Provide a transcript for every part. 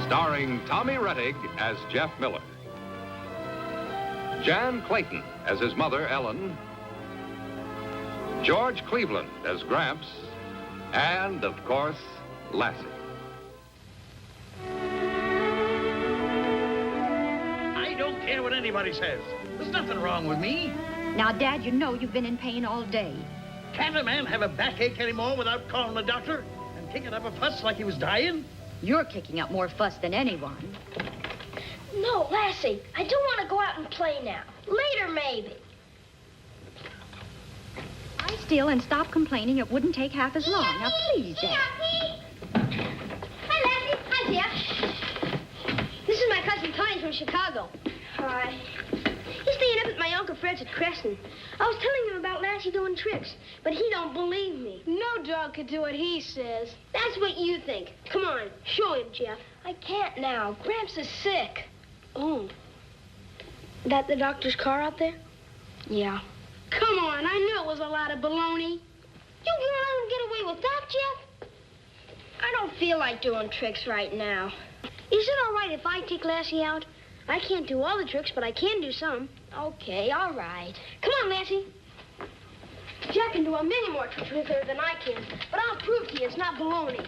Starring Tommy Rettig as Jeff Miller. Jan Clayton as his mother, Ellen. George Cleveland as Gramps. And, of course, Lassie. I don't care what anybody says. There's nothing wrong with me. Now, Dad, you know you've been in pain all day. Can't a man have a backache anymore without calling the doctor and kicking up a fuss like he was dying? You're kicking up more fuss than anyone. No, Lassie, I do want to go out and play now. Later, maybe. Lie still and stop complaining. It wouldn't take half as long. Now, please, Dad. Hi, Lassie. Hi, Jeff. This is my cousin Tony from Chicago. Hi. He's staying up at my Uncle Fred's at Creston. I was telling him about Lassie doing tricks, but he don't believe me. No dog could do what he says. That's what you think. Come on, show him, Jeff. I can't now. Gramps is sick. Oh. That the doctor's car out there? Yeah. Come on, I knew it was a lot of baloney. You gonna let him get away with that, Jeff? I don't feel like doing tricks right now. Is it all right if I take Lassie out? I can't do all the tricks, but I can do some. Okay, all right. Come on, Lassie. Jack can do a many more tricks with her than I can, but I'll prove to you it's not baloney.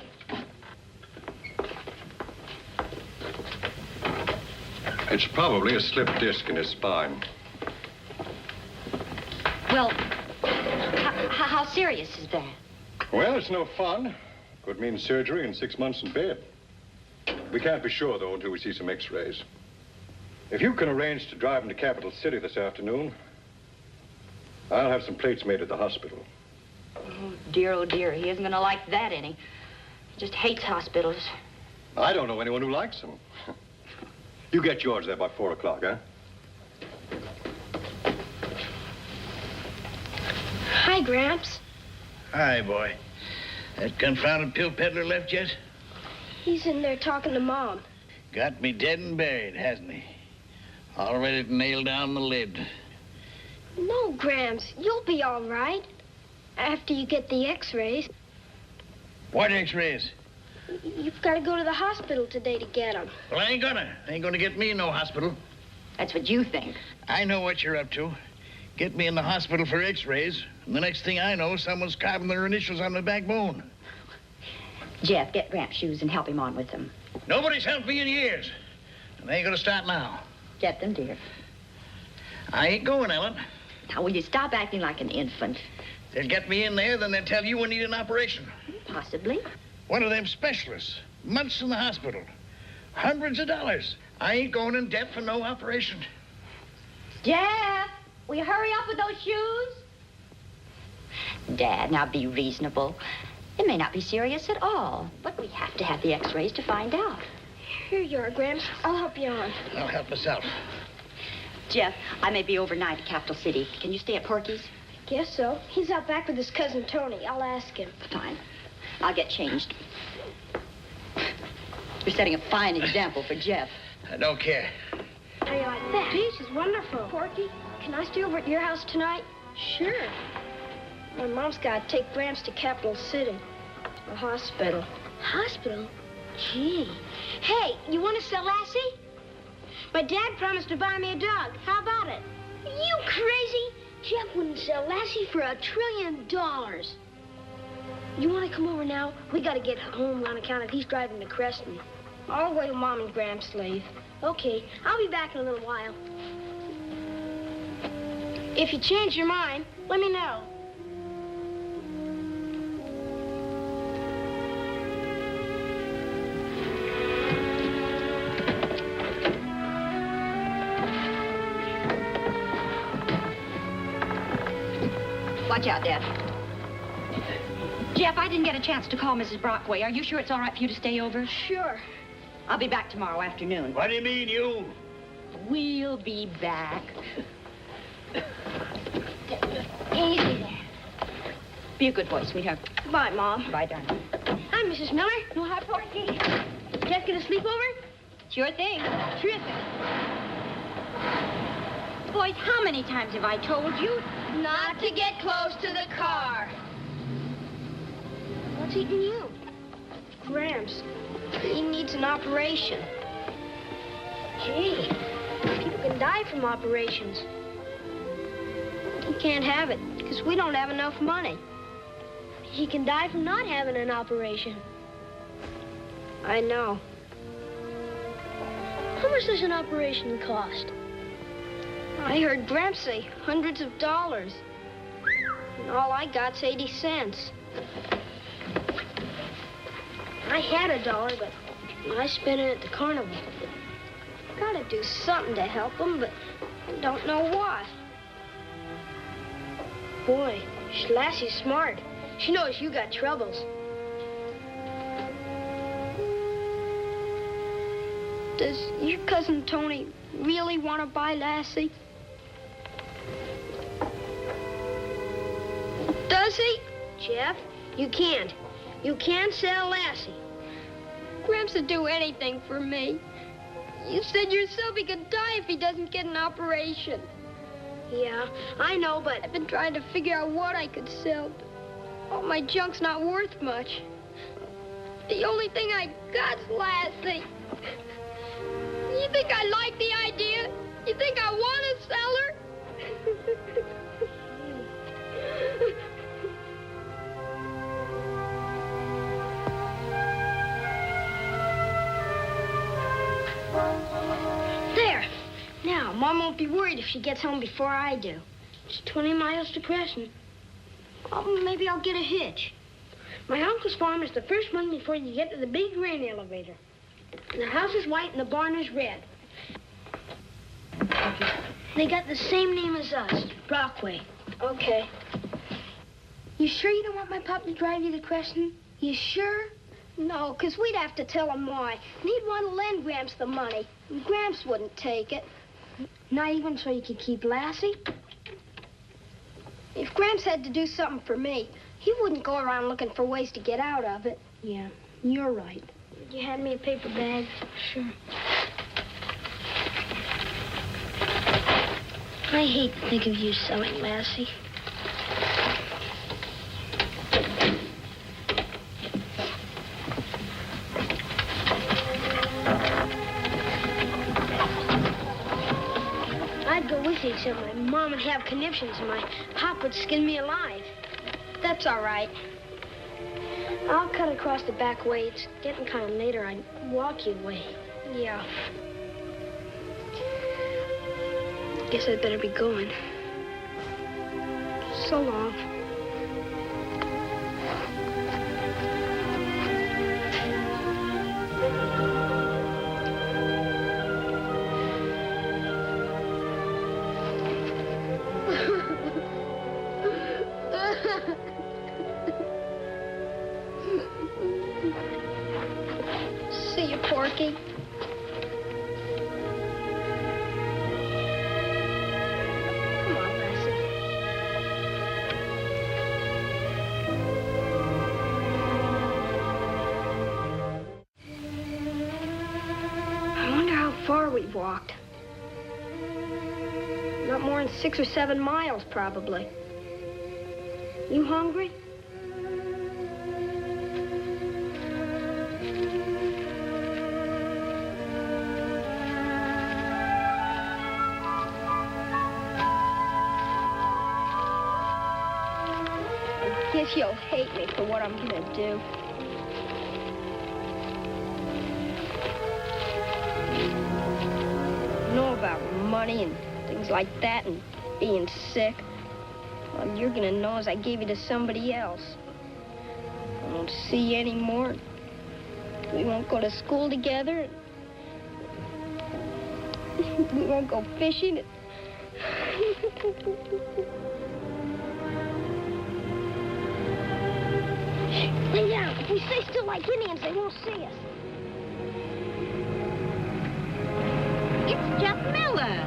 It's probably a slipped disc in his spine. Well, how serious is that? Well, it's no fun. Could mean surgery and 6 months in bed. We can't be sure, though, until we see some x-rays. If you can arrange to drive him to Capital City this afternoon, I'll have some plates made at the hospital. Oh, dear. He isn't going to like that any. He just hates hospitals. I don't know anyone who likes them. You get George there by 4 o'clock, huh? Hi, Gramps. Hi, boy. That confounded pill peddler left yet? He's in there talking to Mom. Got me dead and buried, hasn't he? All ready to nail down the lid. No, Gramps, you'll be all right. After you get the x-rays. What x-rays? You've got to go to the hospital today to get them. Well, I ain't gonna. Ain't gonna get me in no hospital. That's what you think. I know what you're up to. Get me in the hospital for x-rays, and the next thing I know, someone's carving their initials on my backbone. Jeff, get Gramps' shoes and help him on with them. Nobody's helped me in years, and I ain't gonna start now. Get them, dear. I ain't going, Ellen. Now, will you stop acting like an infant? They'll get me in there, then they'll tell you we need an operation. Possibly. One of them specialists. Months in the hospital. Hundreds of dollars. I ain't going in debt for no operation. Jeff, will you hurry up with those shoes? Dad, now be reasonable. It may not be serious at all, but we have to have the x-rays to find out. Here you are, Gramps. I'll help you on. I'll help myself. Jeff, I may be overnight at Capital City. Can you stay at Porky's? Guess so. He's out back with his cousin Tony. I'll ask him. Fine. I'll get changed. You're setting a fine example for Jeff. I don't care. How do you like that? Gee, she's wonderful. Porky, can I stay over at your house tonight? Sure. My mom's got to take Gramps to Capital City. The hospital. Hospital? Gee. Hey, you want to sell Lassie? My dad promised to buy me a dog. How about it? You crazy? Jeff wouldn't sell Lassie for $1 trillion. You want to come over now? We got to get home on account of he's driving to Creston. I'll wait till Mom and Gramps leave. Okay, I'll be back in a little while. If you change your mind, let me know. Watch out, Dad. Jeff, I didn't get a chance to call Mrs. Brockway. Are you sure it's all right for you to stay over? Sure. I'll be back tomorrow afternoon. What do you mean, you? We'll be back. Easy there. Be a good boy, sweetheart. Goodbye, Mom. Bye, darling. Hi, Mrs. Miller. No, hi, Porky. Jeff get a sleepover? Sure thing. Terrific. Boys, how many times have I told you? Not to get close to the car. What's eating you? Gramps. He needs an operation. Gee, people can die from operations. He can't have it because we don't have enough money. He can die from not having an operation. I know. How much does an operation cost? I heard Gramps say hundreds of dollars. And all I got's 80 cents. I had $1, but I spent it at the carnival. Gotta do something to help him, but I don't know what. Boy, Lassie's smart. She knows you got troubles. Does your cousin Tony really want to buy Lassie? Does he? Jeff, you can't. You can't sell Lassie. Gramps would do anything for me. You said yourself he could die if he doesn't get an operation. Yeah, I know, but I've been trying to figure out what I could sell. All my junk's not worth much. The only thing I got's Lassie. You think I like the idea? You think I want to sell her? There. Now, Mom won't be worried if she gets home before I do. It's 20 miles to Crescent. Oh, maybe I'll get a hitch. My uncle's farm is the first one before you get to the big grain elevator. The house is white and the barn is red. They got the same name as us, Brockway. Okay. You sure you don't want my pup to drive you to Crescent? You sure? No, because we'd have to tell him why. And he'd want to lend Gramps the money. And Gramps wouldn't take it. Not even so you could keep Lassie. If Gramps had to do something for me, he wouldn't go around looking for ways to get out of it. Yeah, you're right. You hand me a paper bag? Sure. I hate to think of you selling Lassie. I'd go with you, except my mom would have conniptions and my pop would skin me alive. That's all right. I'll cut across the back way. It's getting kind of later. I'd walk you away. Yeah. Guess I'd better be going. So long. See you, Porky. Come on, Lassie. I wonder how far we've walked. Not more than 6 or 7 miles, probably. You hungry? Guess you'll hate me for what I'm gonna do. You know about money and things like that and being sick. All you're gonna know is I gave you to somebody else. I won't see you anymore. We won't go to school together. We won't go fishing. Lay down. If we stay still like Indians, they won't see us. It's Jeff Miller.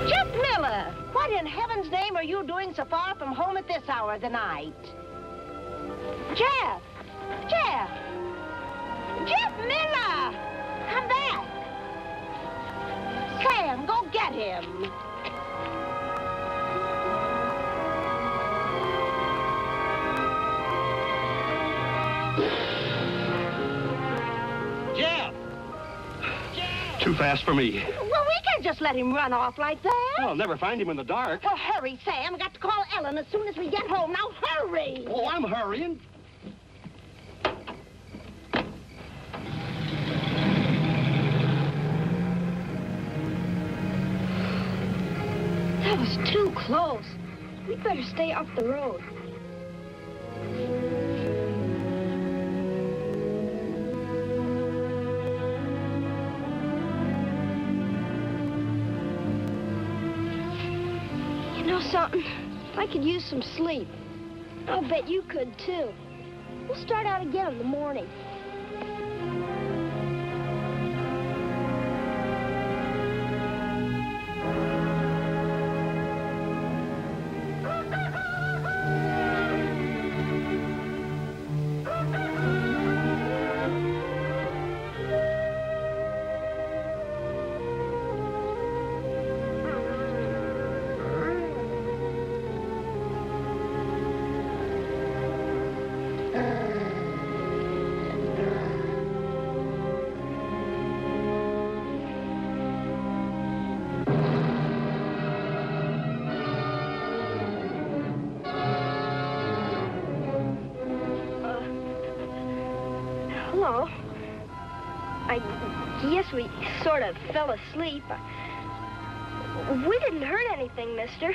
Jeff Miller, what in heaven's name are you doing so far from home at this hour of the night? Jeff! Jeff! Jeff Miller! Come back! Sam, go get him. Jeff! Too fast for me. Well, we can't just let him run off like that. I'll never find him in the dark. Well, hurry, Sam. I got to call Ellen as soon as we get home. Now, hurry! Oh, I'm hurrying. That was too close. We'd better stay up the road. You know something? I could use some sleep. I'll bet you could, too. We'll start out again in the morning. Hello. I guess we sort of fell asleep. We didn't hurt anything, mister.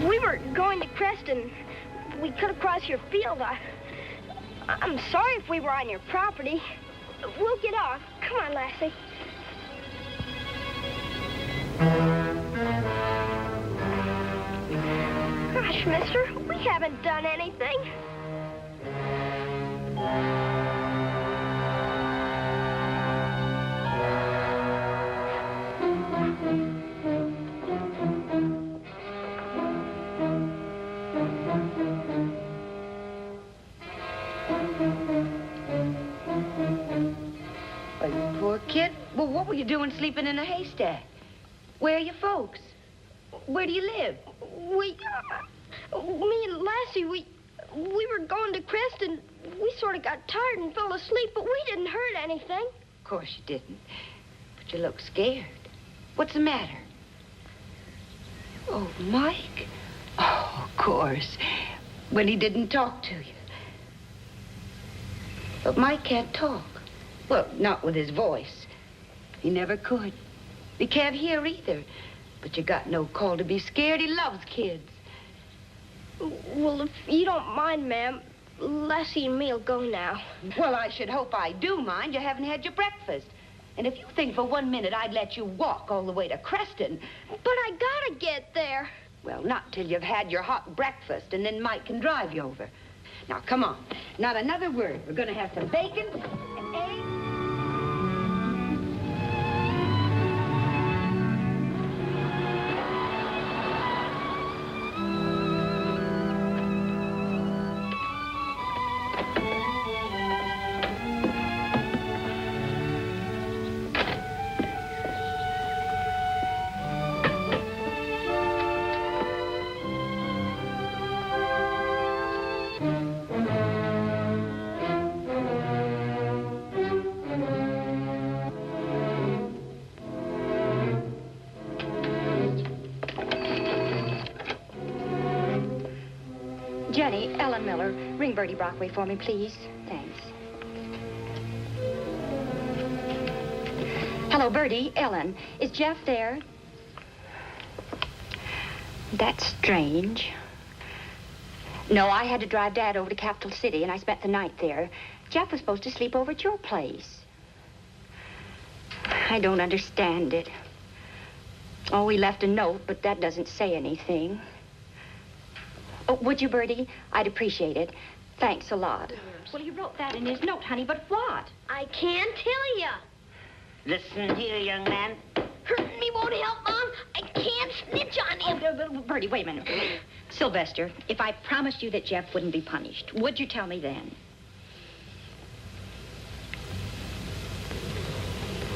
We were going to Creston. We cut across your field. I'm sorry if we were on your property. We'll get off. Come on, Lassie. Gosh, mister, we haven't done anything. Poor kid. Well, what were you doing sleeping in a haystack? Where are your folks? Where do you live? Me and Lassie, we were going to Creston. We sort of got tired and fell asleep, but we didn't hurt anything. Of course you didn't. But you look scared. What's the matter? Oh, Mike? Oh, of course. When he didn't talk to you. But Mike can't talk. Well, not with his voice. He never could. He can't hear either. But you got no call to be scared. He loves kids. Well, if you don't mind, ma'am, Lassie and me'll go now. Well, I should hope I do mind. You haven't had your breakfast. And if you think for 1 minute I'd let you walk all the way to Creston... But I gotta get there. Well, not till you've had your hot breakfast, and then Mike can drive you over. Now, come on. Not another word. We're going to have some bacon and eggs. Jenny, Ellen Miller, ring Bertie Brockway for me, please. Thanks. Hello, Bertie. Ellen. Is Jeff there? That's strange. No, I had to drive Dad over to Capital City, and I spent the night there. Jeff was supposed to sleep over at your place. I don't understand it. Oh, he left a note, but that doesn't say anything. Oh, would you, Bertie? I'd appreciate it. Thanks a lot. Well, he wrote that in his note, honey, but what? I can't tell you. Listen here, young man. Hurting me won't help, Mom. I can't snitch on him. Bertie, wait a minute. Sylvester, if I promised you that Jeff wouldn't be punished, would you tell me then?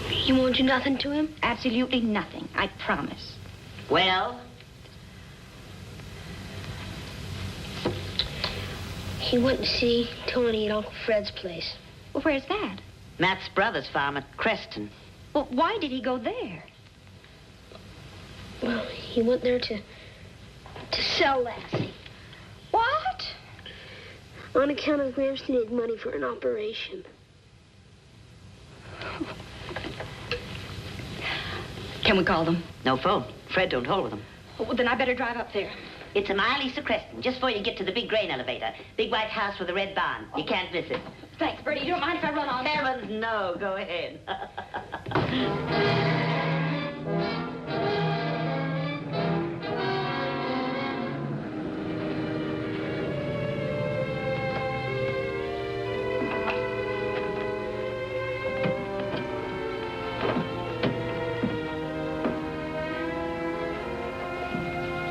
You won't do nothing to him? Absolutely nothing. I promise. Well, He went to see Tony at Uncle Fred's place. Well, where's that? Matt's brother's farm at Creston. Well, why did he go there? Well, he went there to sell Lassie. What? On account of Gramps needed money for an operation. Can we call them? No phone. Fred don't hold with them. Well, then I better drive up there. It's a mile east of Creston, just before you get to the big grain elevator. Big white house with a red barn. You can't miss it. Thanks, Bertie. You don't mind if I run on? Heavens, no. Go ahead.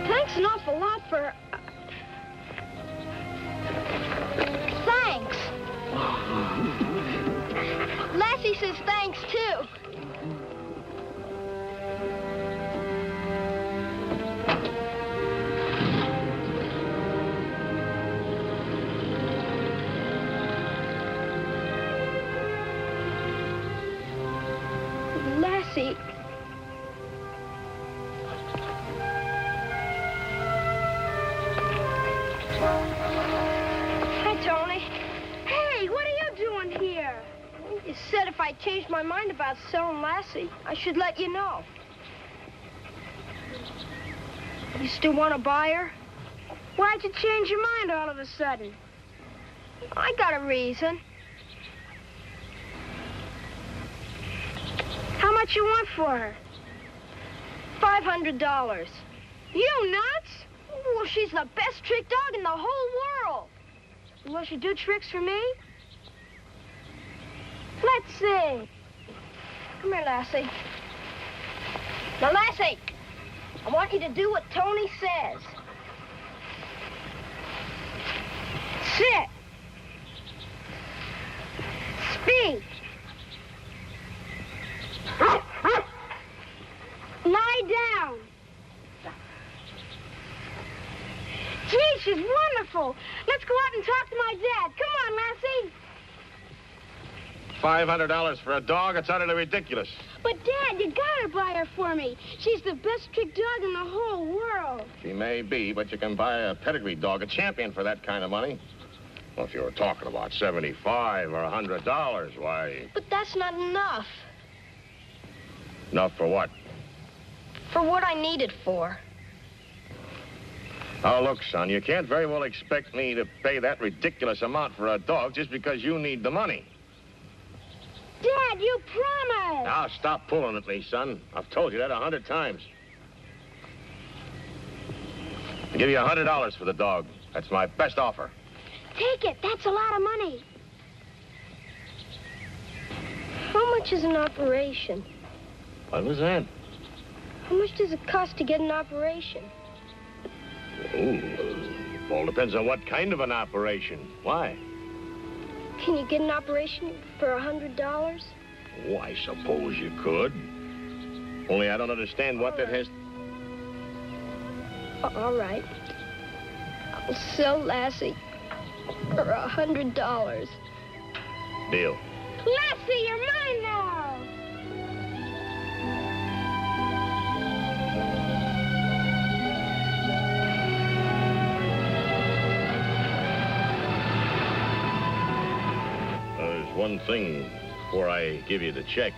Thanks an awful lot for... Thanks. Lassie says thanks, too. Lassie... Hi, Tony. Hey, what are you doing here? You said if I changed my mind about selling Lassie, I should let you know. You still want to buy her? Why'd you change your mind all of a sudden? I got a reason. How much you want for her? $500. You nuts? Well, she's the best trick dog in the whole world. Will she do tricks for me? Let's see. Come here, Lassie. Now, Lassie, I want you to do what Tony says. Sit. Speak. Lie down. Gee, she's wonderful. Let's go out and talk to my dad. Come on, Lassie. $500 for a dog? It's utterly ridiculous. But, Dad, you gotta buy her for me. She's the best trick dog in the whole world. She may be, but you can buy a pedigree dog, a champion, for that kind of money. Well, if you were talking about $75 or $100, why... But that's not enough. Enough for what? For what I need it for. Oh, look, son, you can't very well expect me to pay that ridiculous amount for a dog just because you need the money. Dad, you promised. Now, stop pulling at me, son. I've told you that 100 times. I'll give you $100 for the dog. That's my best offer. Take it. That's a lot of money. How much is an operation? What was that? How much does it cost to get an operation? Oh, all depends on what kind of an operation. Why? Can you get an operation for $100? Oh, I suppose you could. Only I don't understand what that has... All right. I'll sell Lassie for $100. Deal. Lassie, you're mine now! One thing, before I give you the check,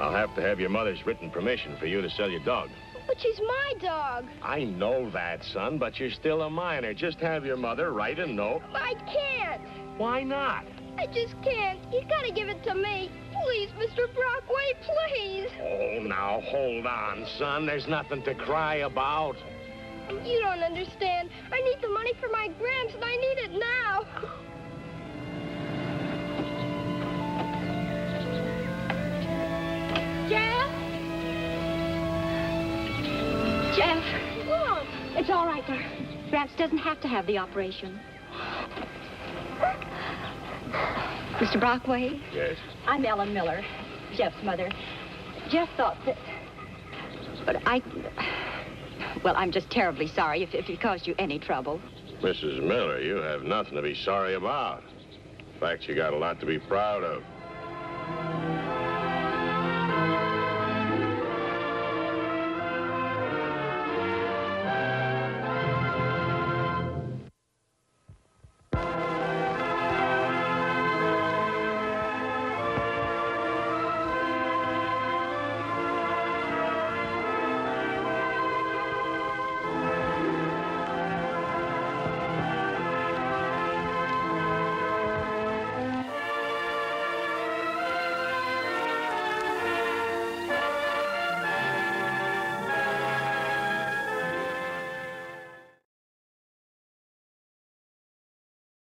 I'll have to have your mother's written permission for you to sell your dog. But she's my dog. I know that, son, but you're still a minor. Just have your mother write a note. I can't. Why not? I just can't. You gotta give it to me. Please, Mr. Brockway, please. Oh, now, hold on, son. There's nothing to cry about. You don't understand. I need the money for my Gramps, and I need it now. Jeff? Jeff, Look. it's all right, there. Gramps doesn't have to have the operation. Mr. Brockway? Yes? I'm Ellen Miller, Jeff's mother. Jeff thought that... But well, I'm just terribly sorry if it caused you any trouble. Mrs. Miller, you have nothing to be sorry about. In fact, you got a lot to be proud of.